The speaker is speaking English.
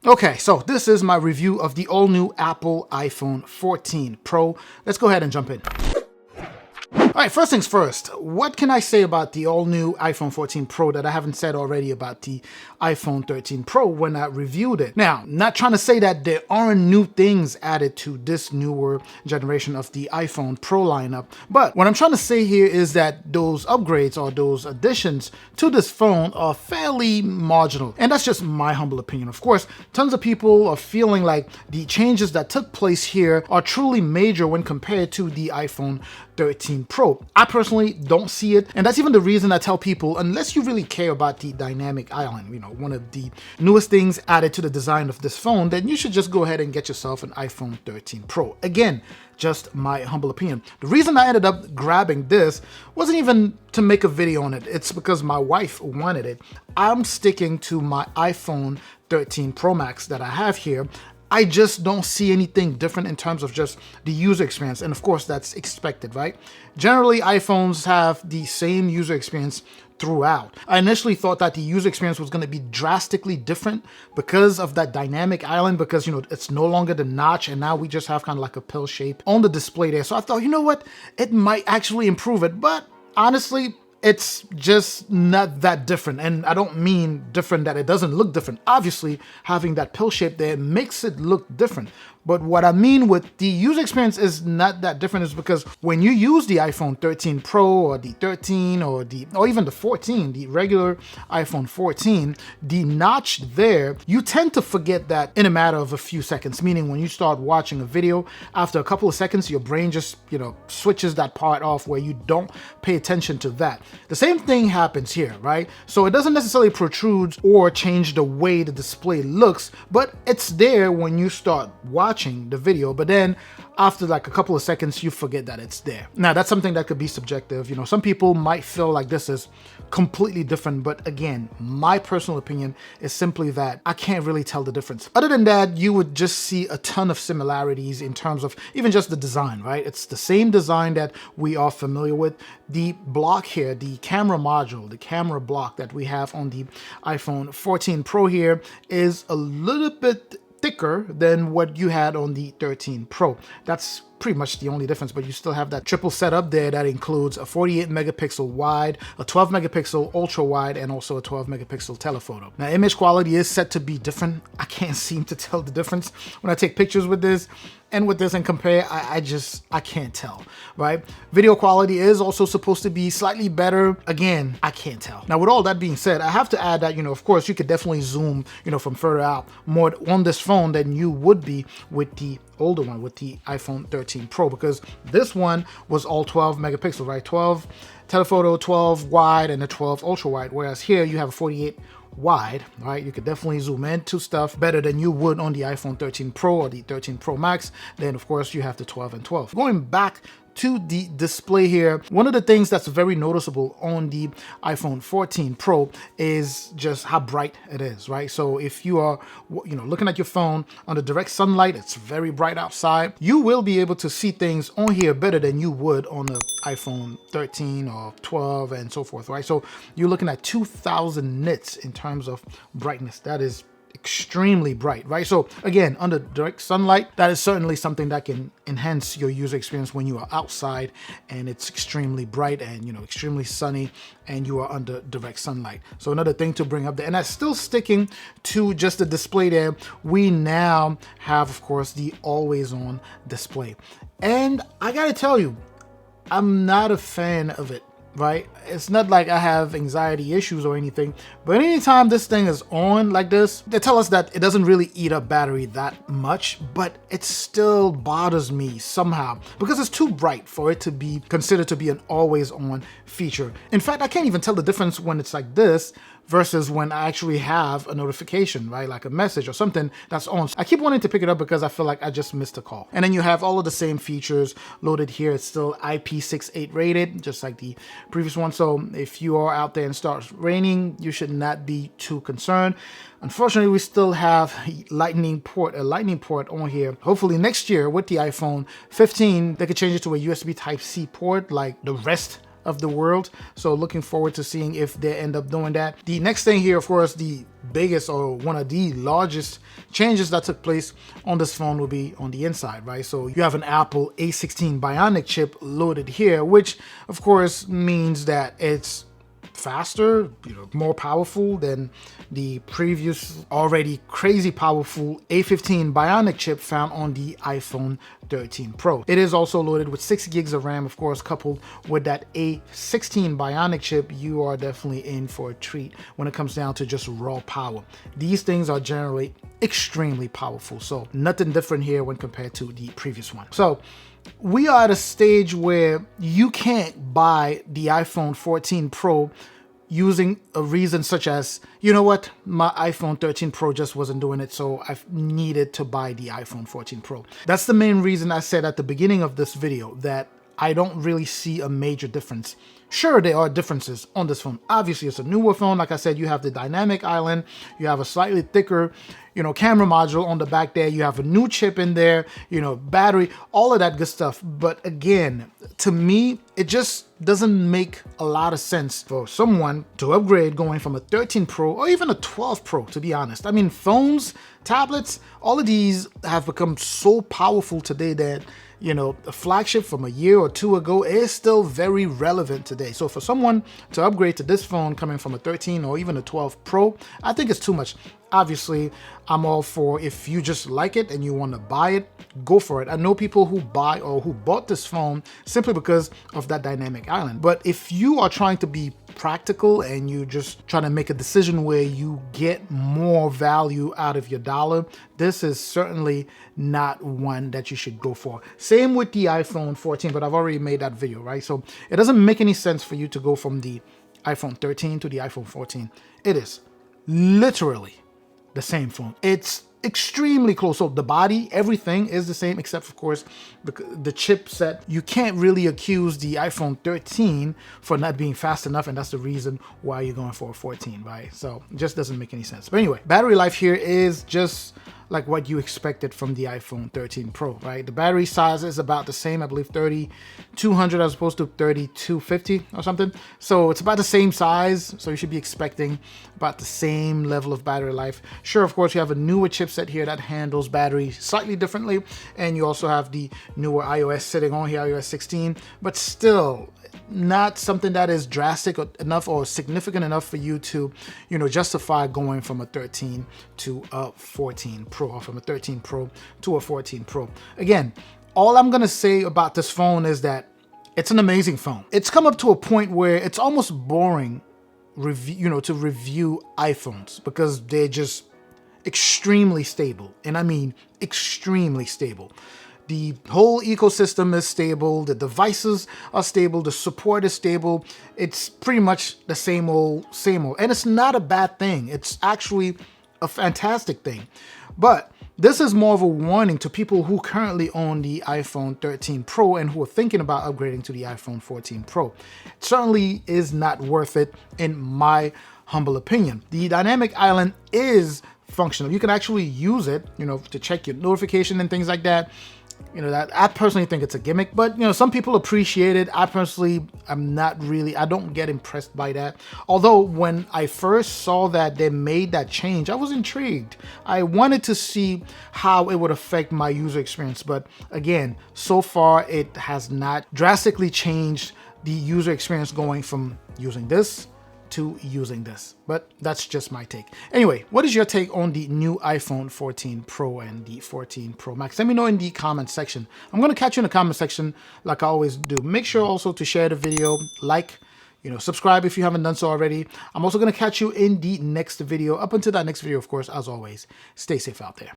Okay, so this is my review of the all-new Apple iPhone 14 Pro. Let's go ahead and jump in. All right, first things first, what can I say about the all-new iPhone 14 Pro that I haven't said already about the iPhone 13 Pro when I reviewed it? Now, not trying to say that there aren't new things added to this newer generation of the iPhone Pro lineup, but what I'm trying to say here is that those upgrades or those additions to this phone are fairly marginal, and that's just my humble opinion. Of course, tons of people are feeling like the changes that took place here are truly major when compared to the iPhone 13 Pro. I personally don't see it, and that's even the reason I tell people, unless you really care about the dynamic island, you know, one of the newest things added to the design of this phone, then you should just go ahead and get yourself an iPhone 13 Pro. Again, just my humble opinion. The reason I ended up grabbing this wasn't even to make a video on it. It's because my wife wanted it. I'm sticking to my iPhone 13 Pro Max that I have here. I just don't see anything different in terms of just the user experience. And of course, that's expected, right? Generally, iPhones have the same user experience throughout. I initially thought that the user experience was going to be drastically different because of that dynamic island, because, you know, it's no longer the notch and now we just have kind of like a pill shape on the display there. So I thought, you know what, it might actually improve it. But honestly, it's just not that different. And I don't mean different that it doesn't look different. Obviously, having that pill shape there makes it look different. But what I mean with the user experience is not that different is because when you use the iPhone 13 Pro or the 13 or even the 14, the regular iPhone 14, the notch there, you tend to forget that in a matter of a few seconds, meaning when you start watching a video, after a couple of seconds, your brain just, you know, switches that part off where you don't pay attention to that. The same thing happens here, right? So it doesn't necessarily protrude or change the way the display looks, but it's there when you start watching the video, but then after like a couple of seconds, you forget that it's there. Now, that's something that could be subjective. You know, some people might feel like this is completely different, but again, my personal opinion is simply that I can't really tell the difference. Other than that, you would just see a ton of similarities in terms of even just the design, right? It's the same design that we are familiar with. The block here, the camera module, the camera block that we have on the iPhone 14 Pro here is a little bit thicker than what you had on the 13 Pro. That's pretty much the only difference, but you still have that triple setup there that includes a 48 megapixel wide, a 12 megapixel ultra wide, and also a 12 megapixel telephoto. Now, image quality is set to be different. I can't seem to tell the difference when I take pictures with this and with this and compare. I can't tell, right? Video quality is also supposed to be slightly better. Again, I can't tell. Now, with all that being said, I have to add that, you know, of course, you could definitely zoom, you know, from further out more on this phone than you would be with the older one, with the iPhone 13 Pro, because this one was all 12 megapixels, right? 12 telephoto, 12 wide, and a 12 ultra wide, whereas here you have a 48 wide, right? You could definitely zoom into stuff better than you would on the iPhone 13 Pro or the 13 Pro Max. Then of course you have the 12 and 12. Going back to the display here, one of the things that's very noticeable on the iPhone 14 Pro is just how bright it is, right? So if you are, you know, looking at your phone under direct sunlight, it's very bright outside, you will be able to see things on here better than you would on the iPhone 13 or 12 and so forth, right? So you're looking at 2000 nits in terms of brightness. That is extremely bright, right? So again, under direct sunlight, that is certainly something that can enhance your user experience when you are outside and it's extremely bright and, you know, extremely sunny and you are under direct sunlight. So another thing to bring up there, and that's still sticking to just the display there, we now have, of course, the always on display. And I gotta tell you, I'm not a fan of it. Right? It's not like I have anxiety issues or anything, but anytime this thing is on like this, they tell us that it doesn't really eat up battery that much, but it still bothers me somehow because it's too bright for it to be considered to be an always on feature. In fact, I can't even tell the difference when it's like this versus when I actually have a notification, right? Like a message or something that's on. I keep wanting to pick it up because I feel like I just missed a call. And then you have all of the same features loaded here. It's still IP68 rated, just like the previous one. So if you are out there and it starts raining, you should not be too concerned. Unfortunately, we still have a lightning port on here. Hopefully next year with the iPhone 15, they could change it to a USB Type-C port like the rest of the world. So looking forward to seeing if they end up doing that. The next thing here, of course, the biggest or one of the largest changes that took place on this phone will be on the inside, right? So you have an Apple A16 Bionic chip loaded here, which of course means that it's faster, more powerful than the previous already crazy powerful A15 Bionic chip found on the iPhone 13 Pro. It is also loaded with 6 gigs of RAM, of course, coupled with that A16 Bionic chip. You are definitely in for a treat when it comes down to just raw power. These things are generally extremely powerful, so nothing different here when compared to the previous one. So we are at a stage where you can't buy the iPhone 14 Pro using a reason such as, you know what, my iPhone 13 Pro just wasn't doing it, so I needed to buy the iPhone 14 Pro. That's the main reason I said at the beginning of this video that I don't really see a major difference. Sure, there are differences on this phone. Obviously, it's a newer phone. Like I said, you have the dynamic island, you have a slightly thicker, camera module on the back there, you have a new chip in there, battery, all of that good stuff. But again, to me, it just doesn't make a lot of sense for someone to upgrade going from a 13 Pro or even a 12 Pro, to be honest. I mean, phones, tablets, all of these have become so powerful today that a flagship from a year or two ago is still very relevant today. So for someone to upgrade to this phone coming from a 13 or even a 12 Pro, I think it's too much. Obviously, I'm all for if you just like it and you want to buy it, go for it. I know people who buy or who bought this phone simply because of that dynamic island. But if you are trying to be practical and you just trying to make a decision where you get more value out of your dollar, this is certainly not one that you should go for. Same with the iPhone 14, but I've already made that video, right? So it doesn't make any sense for you to go from the iPhone 13 to the iPhone 14. It is literally the same phone. It's extremely close. So the body, everything is the same, except of course the chipset. You can't really accuse the iPhone 13 for not being fast enough, and that's the reason why you're going for a 14, right? So it just doesn't make any sense. But anyway, battery life here is just like what you expected from the iPhone 13 Pro, right? The battery size is about the same, I believe 3200 as opposed to 3250 or something. So it's about the same size, so you should be expecting about the same level of battery life. Sure, of course, you have a newer chipset here that handles battery slightly differently, and you also have the newer iOS sitting on here, iOS 16, but still not something that is drastic enough or significant enough for you to, justify going from a 13 to a 14 Pro or from a 13 Pro to a 14 Pro. Again, all I'm gonna say about this phone is that it's an amazing phone. It's come up to a point where it's almost boring to review iPhones because they're just extremely stable, and I mean extremely stable. The whole ecosystem is stable, the devices are stable, the support is stable. It's pretty much the same old. And it's not a bad thing. It's actually a fantastic thing. But this is more of a warning to people who currently own the iPhone 13 Pro and who are thinking about upgrading to the iPhone 14 Pro. It certainly is not worth it, in my humble opinion. The dynamic island is functional. You can actually use it, to check your notification and things like that. That I personally think it's a gimmick, but some people appreciate it. I personally I don't get impressed by that. Although when I first saw that they made that change, I was intrigued. I wanted to see how it would affect my user experience, but again, so far it has not drastically changed the user experience going from using this to using this, but that's just my take. Anyway, what is your take on the new iPhone 14 Pro and the 14 Pro Max? Let me know in the comment section. I'm gonna catch you in the comment section like I always do. Make sure also to share the video, subscribe if you haven't done so already. I'm also gonna catch you in the next video. Up until that next video, of course, as always, stay safe out there.